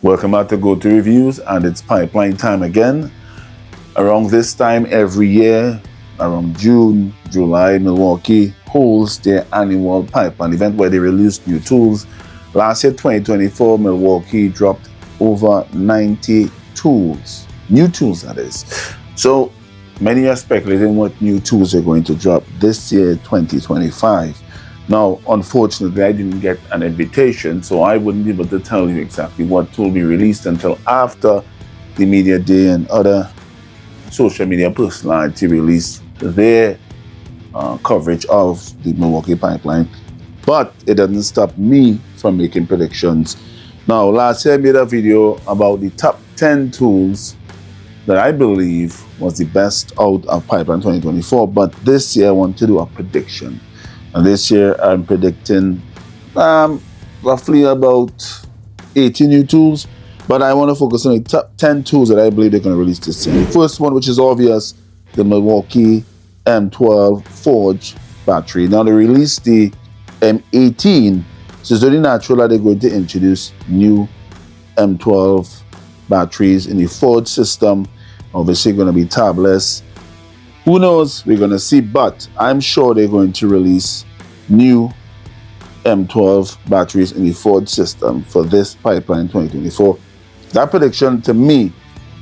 Welcome back to Go-To Reviews, and it's pipeline time again. Around this time every year, around June, July, Milwaukee holds their annual pipeline event where they release new tools. Last year, 2024, Milwaukee dropped over 90 tools. New tools, that is. So many are speculating what new tools are going to drop this year, 2025. Now, unfortunately, I didn't get an invitation, so I wouldn't be able to tell you exactly what tool will be released until after the media day and other social media personality release their coverage of the Milwaukee pipeline. But it doesn't stop me from making predictions. Now, last year I made a video about the top 10 tools that I believe was the best out of pipeline 2024, but this year I want to do a prediction. And this year I'm predicting roughly about 80 new tools, but I want to focus on the top 10 tools that I believe they're going to release this year. The first one, which is obvious, the Milwaukee M12 Forge battery. Now they released the M18, so it's very natural that they're going to introduce new M12 batteries in the Forge system. Obviously going to be tabless. Who knows? We're going to see, but I'm sure they're going to release new M12 batteries in the Forge system for this pipeline 2024. That prediction to me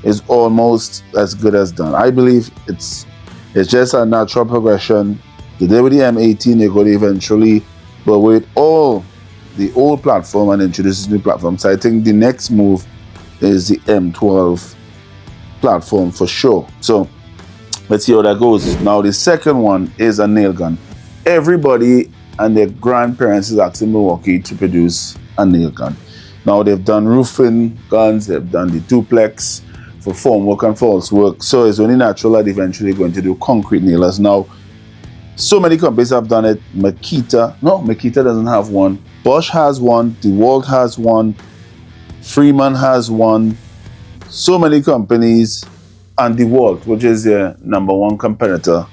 is almost as good as done. I believe it's just a natural progression. They did with the M18, they're going to eventually, but with all the old platform and introduce this new platform. So I think the next move is the M12 platform for sure. So let's see how that goes. Now, the second one is a nail gun. Everybody and their grandparents is asking Milwaukee to produce a nail gun. Now, they've done roofing guns, they've done the duplex for formwork and false work. So it's only natural that eventually they're going to do concrete nailers. Now, so many companies have done it. Makita doesn't have one. Bosch has one. DeWalt has one. Freeman has one. So many companies. And DeWalt, which is their number one competitor,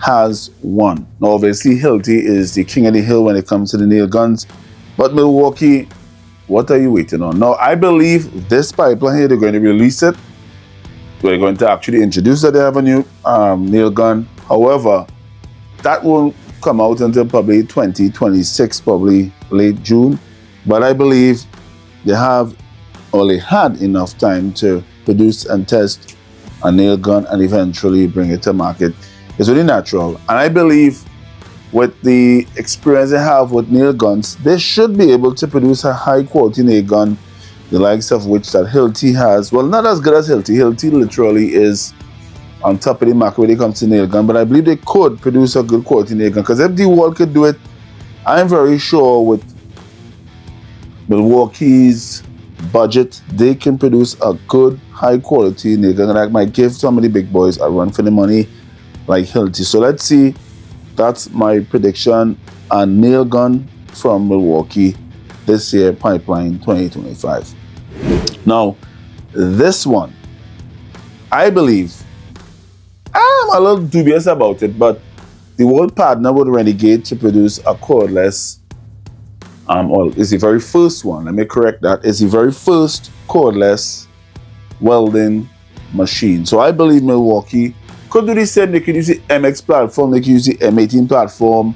has one. Now, obviously, Hilti is the king of the hill when it comes to the nail guns. But Milwaukee, what are you waiting on? Now, I believe this pipeline here, they're going to release it. They're going to actually introduce that they have a new nail gun. However, that won't come out until probably 2026, probably late June. But I believe they had enough time to produce and test a nail gun and eventually bring it to market. It's really natural. And I believe with the experience they have with nail guns, they should be able to produce a high quality nail gun, the likes of which that Hilti has. Well, not as good as Hilti. Hilti literally is on top of the market when it comes to nail gun, but I believe they could produce a good quality nail gun, because if DeWalt could do it, I'm very sure with Milwaukee's budget, they can produce a good high quality nail gun that might give some of the big boys a run for the money like Hilti. So let's see. That's my prediction. A nail gun from Milwaukee this year, pipeline 2025. Now, this one, I believe, I'm a little dubious about it, but the world partner with Renegade to produce a cordless, it's the very first one, let me correct that, it's the very first cordless welding machine. So I believe Milwaukee could do the same. They could use the MX platform, they could use the M18 platform,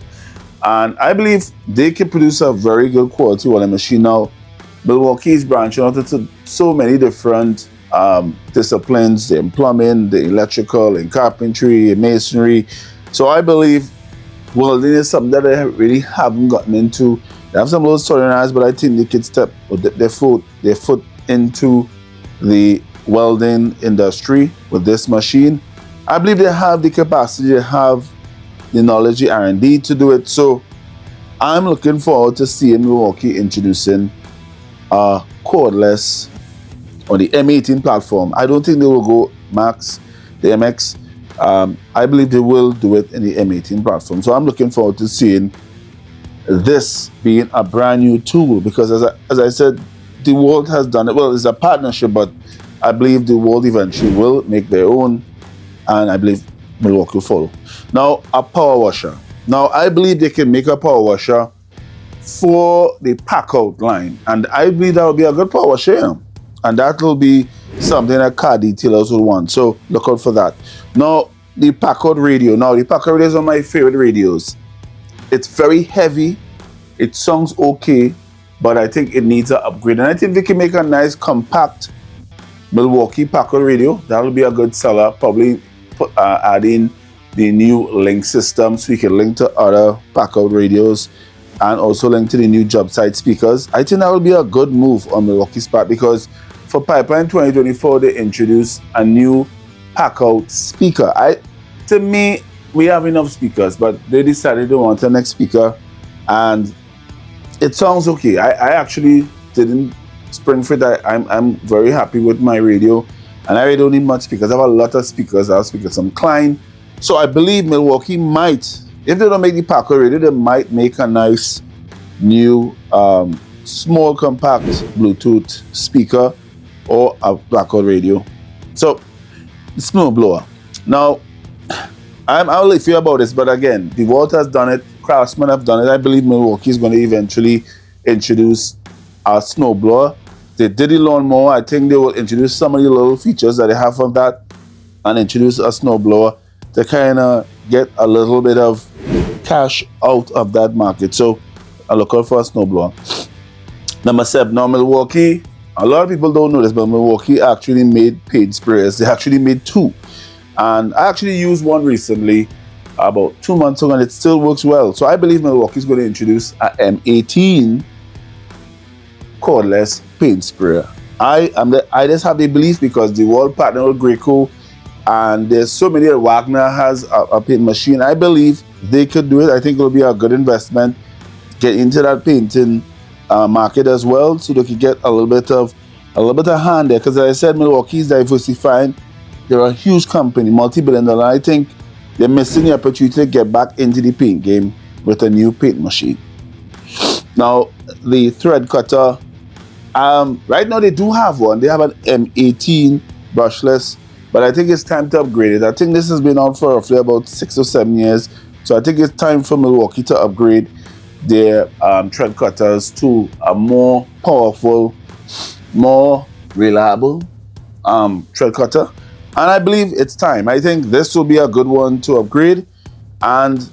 and I believe they can produce a very good quality welding machine. Now, Milwaukee is branching out into so many different disciplines, in plumbing, the electrical, in carpentry, in masonry. So I believe welding is something that they really haven't gotten into. They have some little southern eyes, but I think they can step their foot into the welding industry with this machine. I believe they have the capacity, they have the knowledge, the R&D to do it. So I'm looking forward to seeing Milwaukee introducing a cordless on the M18 platform. I don't think they will go the MX. I believe they will do it in the M18 platform. So I'm looking forward to seeing this being a brand new tool, because as I said, DeWalt has done it. Well, it's a partnership, but I believe DeWalt eventually will make their own, and I believe Milwaukee will follow. Now, a power washer. Now, I believe they can make a power washer for the Packout line, and I believe that would be a good power washer. And that will be something that car detailers will want. So look out for that. Now, the Packout Radio. Now, the Packout Radio is one of my favorite radios. It's very heavy. It sounds okay, but I think it needs an upgrade. And I think we can make a nice compact Milwaukee Packout Radio. That'll be a good seller. Probably add in the new link system so we can link to other Packout radios and also link to the new job site speakers. I think that will be a good move on Milwaukee's part, because for Pipeline 2024 they introduced a new Packout speaker. To me, we have enough speakers, but they decided they want the next speaker, and it sounds okay. I actually didn't spring for that. I'm very happy with my radio, and I really don't need much speakers. I have a lot of speakers. I have speakers from Klein. So I believe Milwaukee might, if they don't make the Packout Radio, they might make a nice new small compact Bluetooth speaker or a Packout radio. So, Snowblower. Now, I'll let you about this, but again, DeWalt has done it, Craftsman have done it. I believe Milwaukee is going to eventually introduce a Snowblower. They did the lawnmower. I think they will introduce some of the little features that they have from that and introduce a Snowblower to kind of get a little bit of cash out of that market. So I look out for a Snowblower. Number 7. Now, Milwaukee, a lot of people don't know this, but Milwaukee actually made paint sprayers. They actually made 2. And I actually used one recently, about 2 months ago, and it still works well. So I believe Milwaukee is going to introduce a M18 Cordless paint sprayer. I just have the belief, because the world partner with Graco, and there's so many. Wagner has a paint machine. I believe they could do it. I think it will be a good investment. Get into that painting market as well, so they could get a little bit of hand there. Because as I said, Milwaukee is diversifying. They're a huge company, multi-billion-dollar. I think they're missing the opportunity to get back into the paint game with a new paint machine. Now, the thread cutter. Right now they do have one. They have an M18 Brushless, but I think it's time to upgrade it. I think this has been out for roughly about 6 or 7 years. So I think it's time for Milwaukee to upgrade their thread cutters to a more powerful, more reliable thread cutter. And I believe it's time. I think this will be a good one to upgrade. And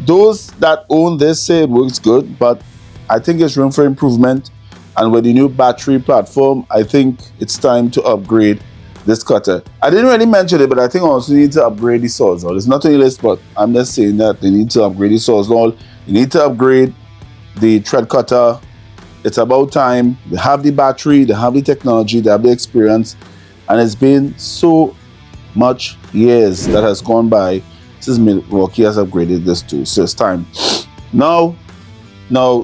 those that own this say it works good, but I think there's room for improvement. And with the new battery platform, I think it's time to upgrade this cutter. I didn't really mention it, but I think I also need to upgrade the Sawzall. It's not on the list, but I'm just saying that they need to upgrade the Sawzall. You need to upgrade the thread cutter. It's about time. They have the battery, they have the technology, they have the experience, and it's been so much years that has gone by since Milwaukee has upgraded this too. So it's time. Now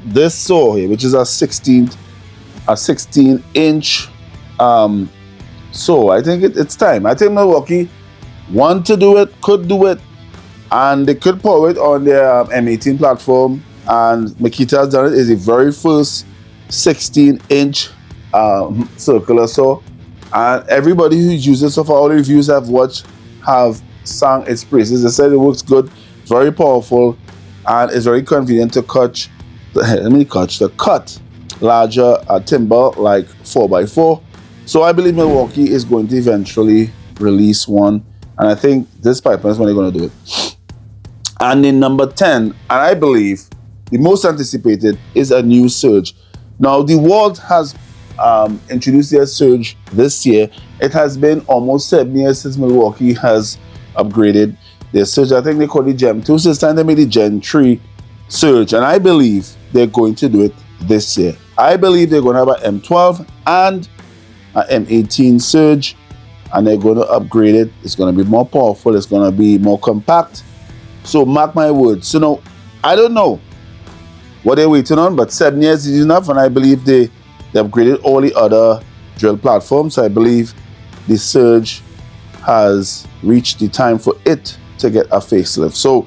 this saw here, which is a 16-inch saw. I think it's time. I think Milwaukee want to do it, could do it, and they could power it on their M18 platform. And Makita has done it. Is the very first 16-inch circular saw, and everybody who uses so far, all the reviews I've watched have sung its praises. They said it works good, very powerful, and it's very convenient to cut larger timber like 4x4. So I believe Milwaukee is going to eventually release one, and I think this pipeline is when they're going to do it. And in number 10, and I believe the most anticipated, is a new Surge. Now, DeWalt has introduced their Surge this year. It has been almost 7 years since Milwaukee has upgraded their Surge. I think they call it Gen 2. So it's time they made the Gen 3 Surge, and I believe they're going to do it this year. I believe they're going to have an M12 and an M18 Surge, and they're going to upgrade it. It's going to be more powerful. It's going to be more compact. So mark my words. So now, I don't know what they're waiting on, but 7 years is enough, and I believe they upgraded all the other drill platforms. So I believe the Surge has reached the time for it to get a facelift. So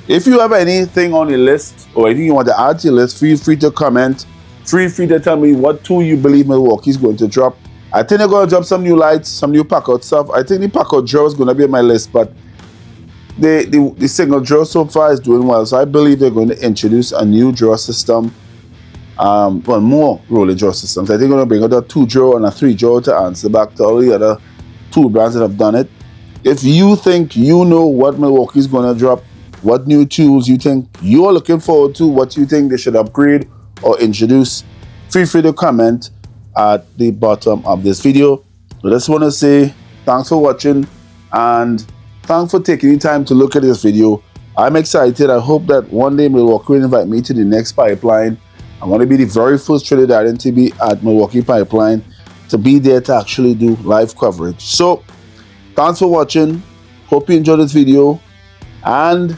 if you have anything on the list or anything you want to add to your list, feel free to comment. Feel free to tell me what tool you believe Milwaukee is going to drop. I think they're going to drop some new lights, some new Packout stuff. I think the Packout drawer is going to be on my list, but the single drawer so far is doing well. So I believe they're going to introduce a new drawer system well, more roller jaw systems. I think I'm going to bring out a 2-jaw and a 3-jaw to answer back to all the other tool brands that have done it. If you think you know what Milwaukee is going to drop, what new tools you think you're looking forward to, what you think they should upgrade or introduce, feel free to comment at the bottom of this video. I just want to say thanks for watching and thanks for taking the time to look at this video. I'm excited. I hope that one day Milwaukee will invite me to the next pipeline. I want to be the very first Trinidadian to be at Milwaukee Pipeline, to be there to actually do live coverage. So thanks for watching. Hope you enjoyed this video and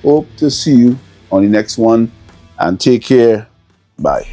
hope to see you on the next one, and take care. Bye.